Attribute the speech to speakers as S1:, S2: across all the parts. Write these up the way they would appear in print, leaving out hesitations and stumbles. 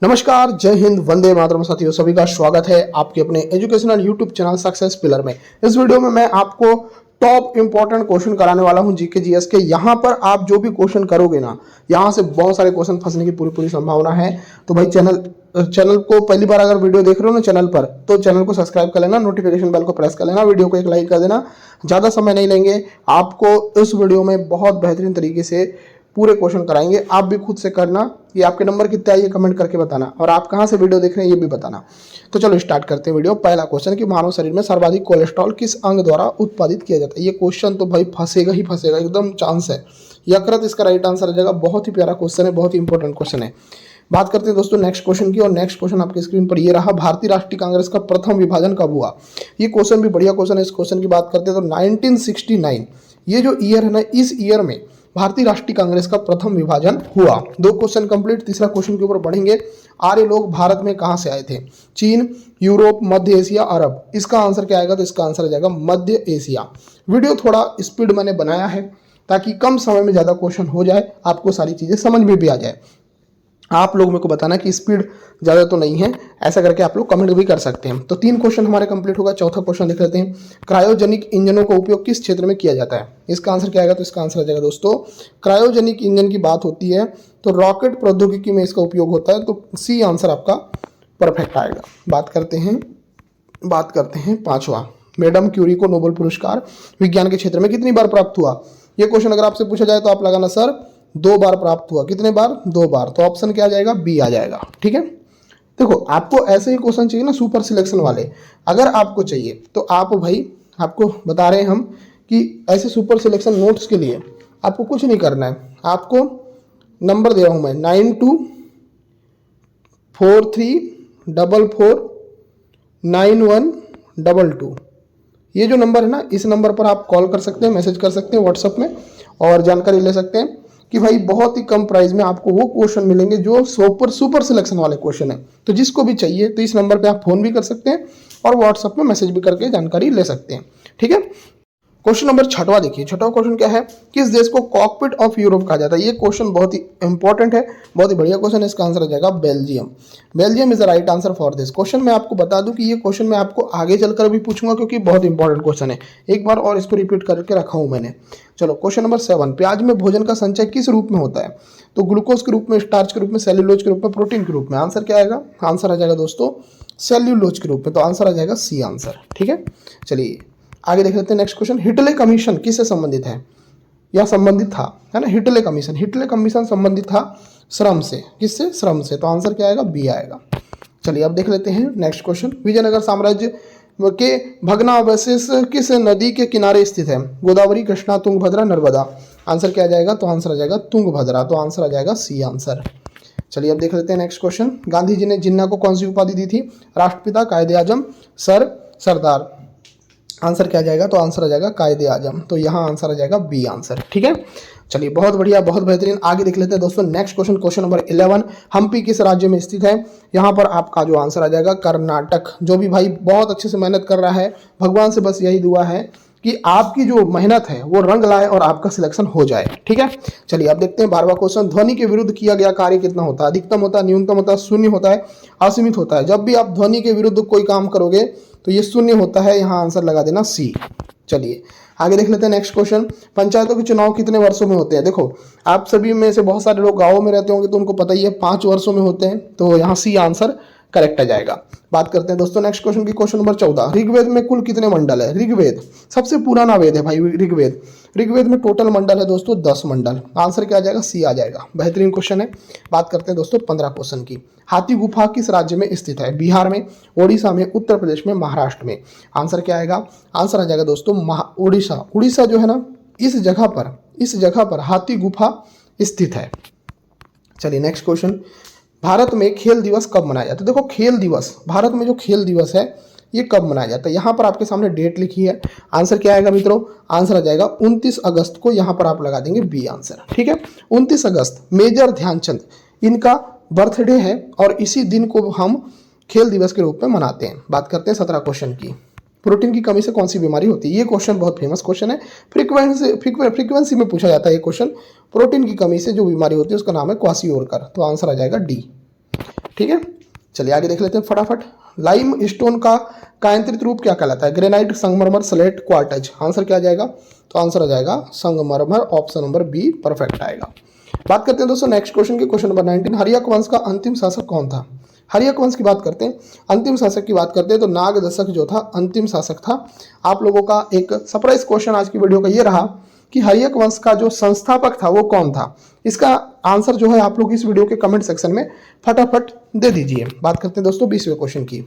S1: नमस्कार, जय हिंद, वंदे मातरम साथियों। सभी का स्वागत है आपके अपने educational YouTube channel success pillar में। इस वीडियो में मैं आपको टॉप इंपॉर्टेंट क्वेश्चन कराने वाला हूं जीके जीएस के। यहाँ पर आप जो भी क्वेश्चन करोगे ना, यहाँ से बहुत सारे क्वेश्चन फंसने की पूरी संभावना है। तो भाई चैनल को पहली बार अगर वीडियो देख रहे हो ना चैनल पर, तो चैनल को सब्सक्राइब कर लेना, नोटिफिकेशन बेल को प्रेस कर लेना, वीडियो को एक लाइक कर देना। ज़्यादा समय नहीं लेंगे, आपको इस वीडियो में बहुत बेहतरीन तरीके से पूरे क्वेश्चन कराएंगे। आप भी खुद से करना। ये आपके नंबर कितने आए ये कमेंट करके बताना, और आप कहाँ से वीडियो देख रहे हैं ये भी बताना। तो चलो स्टार्ट करते हैं वीडियो। पहला क्वेश्चन कि मानव शरीर में सर्वाधिक कोलेस्ट्रॉल किस अंग द्वारा उत्पादित किया जाता है। ये क्वेश्चन तो भाई फंसेगा ही फंसेगा, एकदम चांस है। यकृत इसका राइट आंसर आ जाएगा। बहुत ही प्यारा क्वेश्चन है, बहुत ही इंपॉर्टेंट क्वेश्चन है। बात करते हैं दोस्तों नेक्स्ट क्वेश्चन की, और नेक्स्ट क्वेश्चन आपकी स्क्रीन पर ये रहा। भारतीय राष्ट्रीय कांग्रेस का प्रथम विभाजन कब हुआ। ये क्वेश्चन भी बढ़िया क्वेश्चन है। इस क्वेश्चन की बात करते हैं तो 1969 ये जो ईयर है ना, इस ईयर में भारतीय राष्ट्रीय कांग्रेस का प्रथम विभाजन हुआ। दो क्वेश्चन कंप्लीट। तीसरा क्वेश्चन के ऊपर बढ़ेंगे। आर्य लोग भारत में कहां से आए थे। चीन, यूरोप, मध्य एशिया, अरब। इसका आंसर क्या आएगा, तो इसका आंसर आ जाएगा मध्य एशिया। वीडियो थोड़ा स्पीड मैंने बनाया है ताकि कम समय में ज्यादा क्वेश्चन हो जाए, आपको सारी चीजें समझ में भी आ जाए। आप लोग मेरे को बताना कि स्पीड ज़्यादा तो नहीं है, ऐसा करके आप लोग कमेंट भी कर सकते हैं। तो 3 क्वेश्चन हमारे कंप्लीट होगा। चौथा क्वेश्चन देख लेते हैं। क्रायोजेनिक इंजनों का उपयोग किस क्षेत्र में किया जाता है। इसका आंसर क्या आएगा, तो इसका आंसर आ जाएगा दोस्तों, क्रायोजेनिक इंजन की बात होती है तो रॉकेट प्रौद्योगिकी में इसका उपयोग होता है। तो सी आंसर आपका परफेक्ट आएगा। बात करते हैं पांचवा। मैडम क्यूरी को नोबेल पुरस्कार विज्ञान के क्षेत्र में कितनी बार प्राप्त हुआ। ये क्वेश्चन अगर आपसे पूछा जाए तो आप लगाना सर 2 बार प्राप्त हुआ। कितने बार, 2 बार। तो ऑप्शन क्या आ जाएगा, बी आ जाएगा। ठीक है, देखो आपको ऐसे ही क्वेश्चन चाहिए ना सुपर सिलेक्शन वाले। अगर आपको चाहिए तो आप भाई, आपको बता रहे हैं हम कि ऐसे सुपर सिलेक्शन नोट्स के लिए आपको कुछ नहीं करना है। आपको नंबर दे रहा हूं मैं 9243449122। ये जो नंबर है ना, इस नंबर पर आप कॉल कर सकते हैं, मैसेज कर सकते हैं व्हाट्सएप में, और जानकारी ले सकते हैं कि भाई बहुत ही कम प्राइस में आपको वो क्वेश्चन मिलेंगे जो सुपर सिलेक्शन वाले क्वेश्चन है। तो जिसको भी चाहिए तो इस नंबर पे आप फोन भी कर सकते हैं और व्हाट्सएप में मैसेज भी करके जानकारी ले सकते हैं। ठीक है, क्वेश्चन नंबर 6वां देखिए। 6वां क्वेश्चन क्या है, किस देश को कॉकपिट ऑफ यूरोप कहा जाता है। ये क्वेश्चन बहुत ही इंपॉर्टेंट है, बहुत ही बढ़िया क्वेश्चन है। इसका आंसर आ जाएगा Belgium. Belgium is the right answer for this question. मैं आपको बता दूं कि ये क्वेश्चन मैं आपको आगे चलकर भी पूछूंगा क्योंकि बहुत इंपॉर्टेंट क्वेश्चन है। एक बार और इसको रिपीट करके रखा हूं मैंने। चलो क्वेश्चन नंबर 7। प्याज में भोजन का संचय किस रूप में होता है। तो ग्लूकोज के रूप में, स्टार्च के रूप में, सेल्यूलोज के रूप में, प्रोटीन के रूप में। आंसर क्या आएगा, आंसर आ जाएगा दोस्तों सेल्यूलोज के रूप में। तो आंसर आ जाएगा सी आंसर। ठीक है, चलिए आगे देख लेते हैं नेक्स्ट क्वेश्चन। हिटले कमीशन किससे संबंधित है या संबंधित था, है ना। हिटले कमीशन संबंधित था श्रम से। किससे, श्रम से। तो आंसर क्या आएगा, बी आएगा। चलिए अब देख लेते हैं नेक्स्ट क्वेश्चन। विजयनगर साम्राज्य के भग्नावशेष किस नदी के किनारे स्थित है। गोदावरी, कृष्णा, तुंगभद्रा, नर्मदा। आंसर क्या आ जाएगा, तो आंसर आ जाएगा तुंगभद्रा। तो आंसर आ जाएगा सी आंसर। चलिए अब देख लेते हैं नेक्स्ट क्वेश्चन। गांधी जी ने जिन्ना को कौन सी उपाधि दी थी। राष्ट्रपिता, कायदे आजम, सरदार। आंसर क्या आ जाएगा, तो आंसर आ जाएगा कायदे आजम। तो यहाँ आंसर आ जाएगा बी आंसर। ठीक है, चलिए बहुत बढ़िया, बहुत बेहतरीन। आगे देख लेते हैं दोस्तों next question. Question number 11। Hampi किस राज्य में स्थित है। यहाँ पर आपका जो आंसर आ जाएगा कर्नाटक। जो भी भाई बहुत अच्छे से मेहनत कर रहा है, भगवान से बस यही दुआ है कि आपकी जो मेहनत है वो रंग लाए और आपका सिलेक्शन हो जाए। ठीक है, चलिए अब देखते हैं 12वां क्वेश्चन। ध्वनि के विरुद्ध किया गया कार्य कितना होता है। अधिकतम होता है, न्यूनतम होता है, शून्य होता है, असीमित होता है। जब भी आप ध्वनि के विरुद्ध कोई काम करोगे तो ये शून्य होता है। यहाँ आंसर लगा देना सी। चलिए आगे देख लेते हैं नेक्स्ट क्वेश्चन। पंचायतों के चुनाव कितने वर्षों में होते हैं। देखो आप सभी में से बहुत सारे लोग गाँवों में रहते होंगे तो उनको पता ही है 5 वर्षों में होते हैं। तो यहाँ सी आंसर करेक्ट आ जाएगा। बात करते हैं दोस्तों नेक्स्ट क्वेश्चन की। Question number 14। ऋग्वेद में कुल कितने मंडल है। ऋग्वेद सबसे पुराना वेद है भाई ऋग्वेद में टोटल मंडल है दोस्तों 10 मंडल। आंसर क्या आ जाएगा, सी आ जाएगा। बेहतरीन क्वेश्चन है। बात करते हैं दोस्तों 15 क्वेश्चन की। हाथी गुफा किस राज्य में स्थित है। बिहार में, ओडिशा में, उत्तर प्रदेश में, महाराष्ट्र में। आंसर क्या आएगा, आंसर आ जाएगा दोस्तों उड़ीसा जो है ना, इस जगह पर हाथी गुफा स्थित है। चलिए नेक्स्ट क्वेश्चन। भारत में खेल दिवस कब मनाया जाता है। देखो खेल दिवस, भारत में जो खेल दिवस है ये कब मनाया जाता है। यहाँ पर आपके सामने डेट लिखी है। आंसर क्या आएगा मित्रों, आंसर आ जाएगा 29 अगस्त को। यहाँ पर आप लगा देंगे बी आंसर। ठीक है, 29 अगस्त मेजर ध्यानचंद इनका बर्थडे है और इसी दिन को हम खेल दिवस के रूप में मनाते हैं। बात करते हैं 17 क्वेश्चन की। प्रोटीन की कमी से कौन सी बीमारी होती है। ये क्वेश्चन बहुत फेमस क्वेश्चन है, फ्रीक्वेंसी में पूछा जाता है ये क्वेश्चन। प्रोटीन की कमी से जो बीमारी होती है उसका नाम है क्वाशियोरकर। तो आंसर आ जाएगा डी। ठीक है, चलिए आगे देख लेते हैं फटाफट। लाइम स्टोन का कायांतरित रूप क्या कहलाता है? ग्रेनाइट, संगमरमर, स्लेट, क्वार्टज। आंसर क्या आ जाएगा? तो आंसर आ जाएगा संगमरमर, ऑप्शन नंबर बी परफेक्ट आएगा। बात करते हैं दोस्तों नेक्स्ट क्वेश्चन की, क्वेश्चन नंबर 19। हर्यक वंश का अंतिम शासक कौन था? हर्यक वंश की बात करते हैं, अंतिम शासक की बात करते हैं तो नाग दशक जो था अंतिम शासक था। आप लोगों का एक सरप्राइज क्वेश्चन आज की वीडियो का ये रहा कि हर्यक वंश का जो संस्थापक था वो कौन था? इसका आंसर जो है आप लोग इस वीडियो के कमेंट सेक्शन में फटाफट दे दीजिए। बात करते हैं दोस्तों 20वें क्वेश्चन की।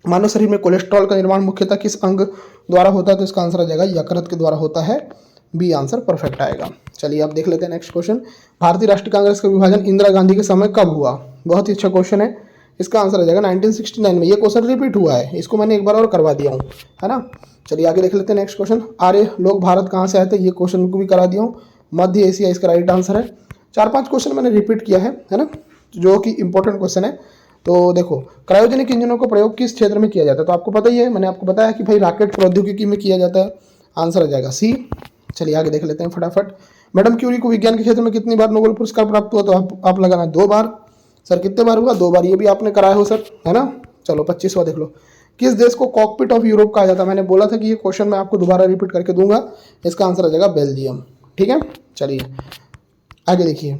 S1: मानव शरीर में कोलेस्ट्रॉल का निर्माण मुख्यतः किस अंग द्वारा होता है? तो इसका आंसर आ जाएगा यकृत के द्वारा होता है, बी आंसर परफेक्ट आएगा। चलिए आप देख लेते हैं नेक्स्ट क्वेश्चन। भारतीय राष्ट्रीय कांग्रेस का विभाजन इंदिरा गांधी के समय कब हुआ? बहुत ही अच्छा क्वेश्चन है। इसका आंसर आ जाएगा 1969 में। ये क्वेश्चन रिपीट हुआ है, इसको मैंने एक बार और करवा दिया हूँ, है ना। चलिए आगे देख लेते हैं नेक्स्ट क्वेश्चन। आर्य लोग भारत कहाँ से आए थे? ये क्वेश्चन को भी करा दिया हूँ। मध्य एशिया इसका राइट आंसर है। 4-5 क्वेश्चन मैंने रिपीट किया है ना, जो कि इंपॉर्टेंट क्वेश्चन है। तो देखो, क्रायोजेनिक इंजनों का प्रयोग किस क्षेत्र में किया जाता है? तो आपको पता ही है, मैंने आपको बताया कि भाई रॉकेट प्रौद्योगिकी में किया जाता है। आंसर आ जाएगा सी। चलिए आगे देख लेते हैं फटाफट। मैडम क्यूरी को विज्ञान के क्षेत्र में कितनी बार नोबेल पुरस्कार प्राप्त हुआ? तो आप लगाना 2 बार। सर कितने बार हुआ? 2 बार। ये भी आपने कराया हो सर, है ना। चलो 25वां देख लो। किस देश को कॉकपिट ऑफ यूरोप कहा जाता है? मैंने बोला था कि ये क्वेश्चन मैं आपको दोबारा रिपीट करके दूंगा। इसका आंसर आ जाएगा बेल्जियम। ठीक है, चलिए आगे देखिए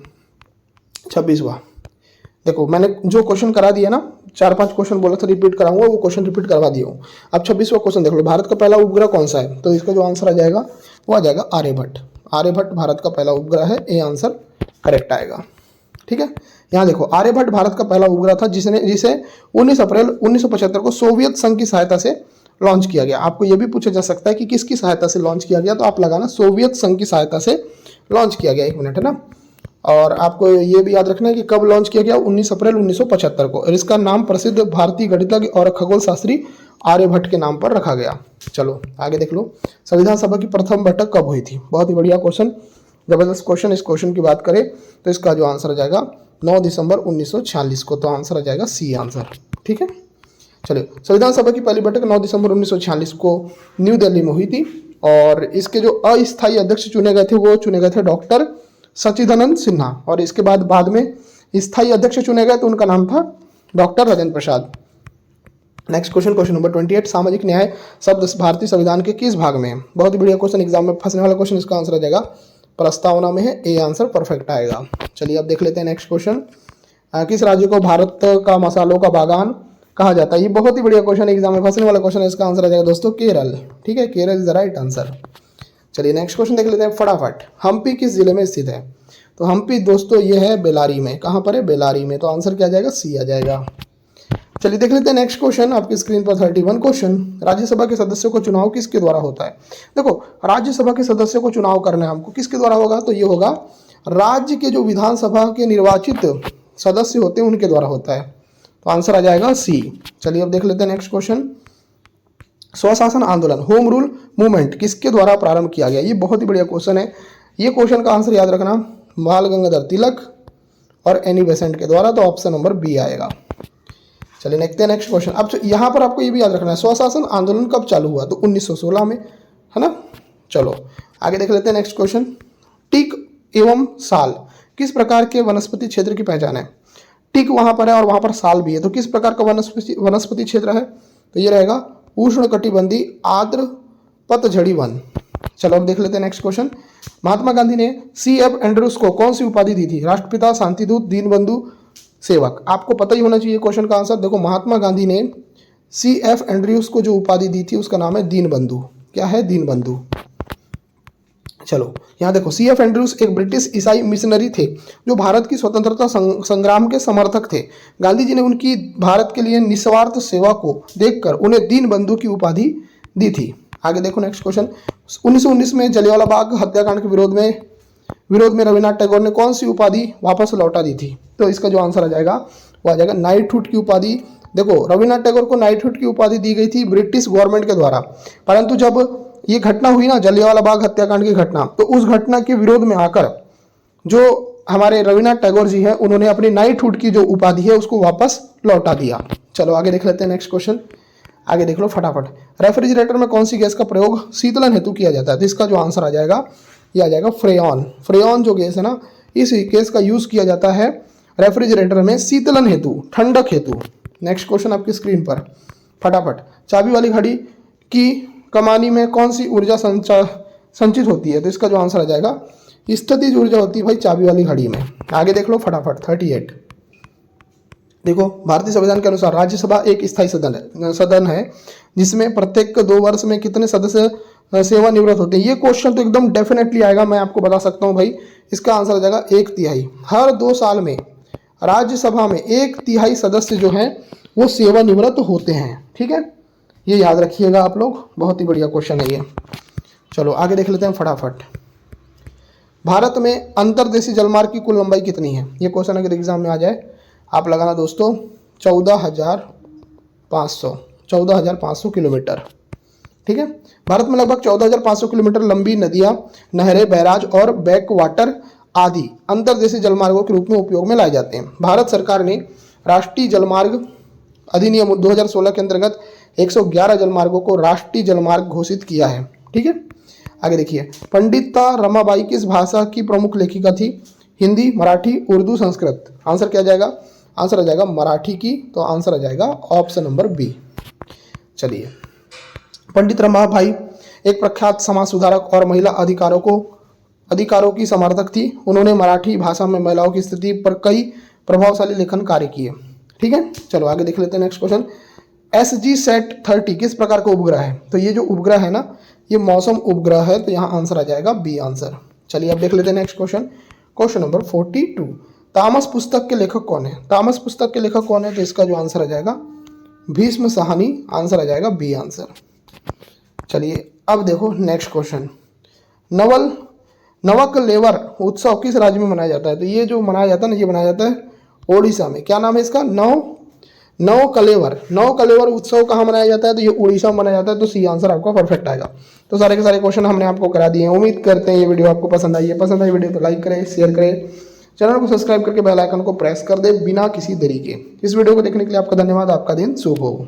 S1: 26वां। देखो मैंने जो क्वेश्चन करा दिया ना, 4-5 क्वेश्चन बोला था रिपीट कराऊंगा, वो क्वेश्चन रिपीट करवा दिया हूँ। अब 26वां क्वेश्चन देख लो। भारत का पहला उपग्रह कौन सा है? तो इसका जो आंसर आ जाएगा वो आ जाएगा आर्यभट्ट। आर्यभट्ट भारत का पहला उपग्रह है, ये आंसर करेक्ट आएगा। ठीक है, यहाँ देखो आर्यभट्ट भारत का पहला उपग्रह था जिसे 19 अप्रैल 1975 को सोवियत संघ की सहायता से लॉन्च किया गया। आपको यह भी पूछा जा सकता है कि किसकी सहायता से लॉन्च किया गया? तो आप लगाना सोवियत संघ की सहायता से लॉन्च किया गया। 1 मिनट, है ना। और आपको ये भी याद रखना है कि कब लॉन्च किया गया? 19 अप्रैल 1975 को। और इसका नाम प्रसिद्ध भारतीय गणितज्ञ और खगोल शास्त्री आर्यभट्ट के नाम पर रखा गया। चलो आगे देख लो। संविधान सभा की प्रथम बैठक कब हुई थी? बहुत ही बढ़िया क्वेश्चन, जबरदस्त क्वेश्चन। इस क्वेश्चन की बात करें तो इसका जो आंसर आ जाएगा 9 दिसंबर 1946 को। तो आंसर आ जाएगा सी आंसर। ठीक है, चलिए संविधान सभा की पहली बैठक 9 दिसंबर 1946 को न्यू दिल्ली में हुई थी। और इसके जो अस्थायी अध्यक्ष चुने गए थे वो चुने गए थे डॉक्टर सच्चिदानंद सिन्हा। और इसके बाद में स्थायी अध्यक्ष चुने गए तो उनका नाम था doctor Rajendra Prasad. Next question, question number 28। सामाजिक न्याय शब्द भारतीय संविधान के किस भाग में है? बहुत ही बढ़िया क्वेश्चन, एग्जाम में फंसने वाला क्वेश्चन। इसका आंसर आ जाएगा प्रस्तावना में है, ए आंसर परफेक्ट आएगा। चलिए अब देख लेते हैं नेक्स्ट क्वेश्चन। किस राज्य को भारत का मसालों का बागान कहा जाता है? ये बहुत ही बढ़िया क्वेश्चन, एग्जाम में फंसने वाला क्वेश्चन है। इसका आंसर आ जाएगा दोस्तों केरल। ठीक है, Kerala is the right answer. चलिए नेक्स्ट क्वेश्चन देख लेते हैं फटाफट। हम्पी किस जिले में स्थित है? तो हम्पी दोस्तों ये है बेलारी में। कहाँ पर है? बेलारी में। तो आंसर क्या आ जाएगा? सी आ जाएगा। चलिए देख लेते हैं नेक्स्ट क्वेश्चन आपकी स्क्रीन पर 31 क्वेश्चन। राज्यसभा के सदस्यों को चुनाव किसके द्वारा होता है? देखो राज्यसभा के सदस्यों को चुनाव करना है हमको, किसके द्वारा होगा? तो ये होगा राज्य के जो विधानसभा के निर्वाचित सदस्य होते हैं उनके द्वारा होता है। तो आंसर आ जाएगा सी। चलिए अब देख लेते हैं नेक्स्ट क्वेश्चन। स्वशासन आंदोलन, होम रूल मूवमेंट किसके द्वारा प्रारंभ किया गया? ये बहुत ही बढ़िया क्वेश्चन है। ये क्वेश्चन का आंसर याद रखना बाल गंगाधर तिलक और एनी बेसेंट के द्वारा। तो ऑप्शन नंबर बी आएगा। चलिए देखते हैं नेक्स्ट क्वेश्चन। अब यहाँ पर आपको ये भी याद रखना है स्वशासन आंदोलन कब चालू हुआ? तो 1916 में, है ना। चलो आगे देख लेते हैं नेक्स्ट क्वेश्चन। टीक एवं साल किस प्रकार के वनस्पति क्षेत्र की पहचान है? टीक वहां पर है और वहां पर साल भी है, तो किस प्रकार का वनस्पति क्षेत्र है? तो ये रहेगा उष्णकटिबंधीय आर्द्र पतझड़ी वन। चलो अब देख लेते हैं नेक्स्ट क्वेश्चन। महात्मा गांधी ने CF एंड्रूज को कौन सी उपाधि दी थी? राष्ट्रपिता, शांतिदूत, दीनबंधु, सेवक। आपको पता ही होना चाहिए क्वेश्चन का आंसर। देखो महात्मा गांधी ने CF एंड्रूज को जो उपाधि दी थी उसका नाम है दीनबंधु। क्या है? दीनबंधु। चलो यहाँ देखो CF एंड्रूज एक ब्रिटिश ईसाई मिशनरी थे जो भारत की स्वतंत्रता संग्राम के समर्थक थे। गांधी जी ने उनकी भारत के लिए निस्वार्थ सेवा को देखकर उन्हें दीनबंधु की उपाधि दी थी। आगे देखो नेक्स्ट क्वेश्चन। 1919 में जलियांवाला बाग हत्याकांड के विरोध में रविन्द्रनाथ टैगोर ने कौन सी उपाधि वापस लौटा दी थी? तो इसका जो आंसर आ जाएगा वो आ जाएगा नाइटहुड की उपाधि। देखो रविन्द्रनाथ टैगोर को नाइटहुड की उपाधि दी गई थी ब्रिटिश गवर्नमेंट के द्वारा, परंतु जब ये घटना हुई ना जलियांवाला बाग हत्याकांड की घटना, तो उस घटना के विरोध में आकर जो हमारे रविन्द्रनाथ टैगोर जी हैं उन्होंने अपनी नाइटहुड की जो उपाधि है उसको वापस लौटा दिया। चलो आगे देख लेते हैं नेक्स्ट क्वेश्चन। आगे देख लो फटाफट। रेफ्रिजरेटर में कौन सी गैस का प्रयोग शीतलन हेतु किया जाता है? तो इसका जो आंसर आ जाएगा ये आ जाएगा फ्रेऑन। फ्रेऑन जो गैस है ना, इस गैस का यूज किया जाता है रेफ्रिजरेटर में शीतलन हेतु, ठंडक हेतु। नेक्स्ट क्वेश्चन आपकी स्क्रीन पर फटाफट। चाबी वाली घड़ी की कमानी में कौन सी ऊर्जा संचित होती है? तो इसका जो आंसर आ जाएगा स्थितिज ऊर्जा होती है भाई चाबी वाली घड़ी में। आगे देख लो फटाफट 38। देखो भारतीय संविधान के अनुसार राज्यसभा एक स्थायी सदन है जिसमें प्रत्येक 2 वर्ष में कितने सदस्य सेवानिवृत्त होते हैं? ये क्वेश्चन तो एकदम डेफिनेटली आएगा, मैं आपको बता सकता हूँ भाई। इसका आंसर आ जाएगा 1/3। हर 2 साल में राज्यसभा में 1/3 सदस्य जो हैं वो सेवानिवृत्त होते हैं। ठीक है, ये याद रखिएगा आप लोग, बहुत ही बढ़िया क्वेश्चन है ये। चलो आगे देख लेते हैं फटाफट। भारत में अंतर्देशीय जलमार्ग की कुल लंबाई कितनी है? ये क्वेश्चन अगर एग्जाम में आ जाए आप लगाना दोस्तों 14,500 किलोमीटर। ठीक है, भारत में लगभग 14,500 किलोमीटर लंबी नदियां, नहरें, बैराज और बैक वाटर आदि अंतर्देशीय जलमार्गों के रूप में उपयोग में लाए जाते हैं। भारत सरकार ने राष्ट्रीय जलमार्ग अधिनियम 2016 के अंतर्गत 111 जलमार्गों को राष्ट्रीय जलमार्ग घोषित किया है। ठीक है, आगे देखिए। पंडिता रमाबाई किस भाषा की प्रमुख लेखिका थी? हिंदी, मराठी, उर्दू, संस्कृत। आंसर क्या जाएगा? आंसर आ जाएगा मराठी की, तो आंसर आ जाएगा ऑप्शन नंबर बी। चलिए, पंडित रमाबाई एक प्रख्यात समाज सुधारक और महिला अधिकारों की समर्थक थी। उन्होंने मराठी भाषा में महिलाओं की स्थिति पर कई प्रभावशाली लेखन कार्य किए। ठीक है, चलो आगे देख लेते हैं नेक्स्ट क्वेश्चन। SGSat-30 किस प्रकार का उपग्रह है? तो ये जो उपग्रह है ना, ये मौसम उपग्रह है, तो यहाँ आंसर आ जाएगा बी आंसर। चलिए अब देख लेते हैं नेक्स्ट क्वेश्चन, क्वेश्चन नंबर 42। तामस पुस्तक के लेखक कौन है? तामस पुस्तक के लेखक कौन है? तो इसका जो आंसर आ जाएगा भीष्म साहनी। आंसर आ जाएगा बी आंसर। चलिए अब देखो नेक्स्ट क्वेश्चन। नवकलेवर उत्सव किस राज्य में मनाया जाता है? तो ये जो मनाया जाता है ना, ये मनाया जाता है ओडिशा में। क्या नाम है इसका? नवकलेवर उत्सव कहाँ मनाया जाता है? तो ये उड़ीसा में मनाया जाता है। तो सी आंसर आपका परफेक्ट आएगा। तो सारे के सारे क्वेश्चन हमने आपको करा दिए हैं। उम्मीद करते हैं ये वीडियो आपको पसंद आई है। पसंद आई वीडियो तो लाइक करें, शेयर करें, चैनल को सब्सक्राइब करके बेल आइकन को प्रेस कर दे बिना किसी देरी के। इस वीडियो को देखने के लिए आपका धन्यवाद। आपका दिन शुभ हो।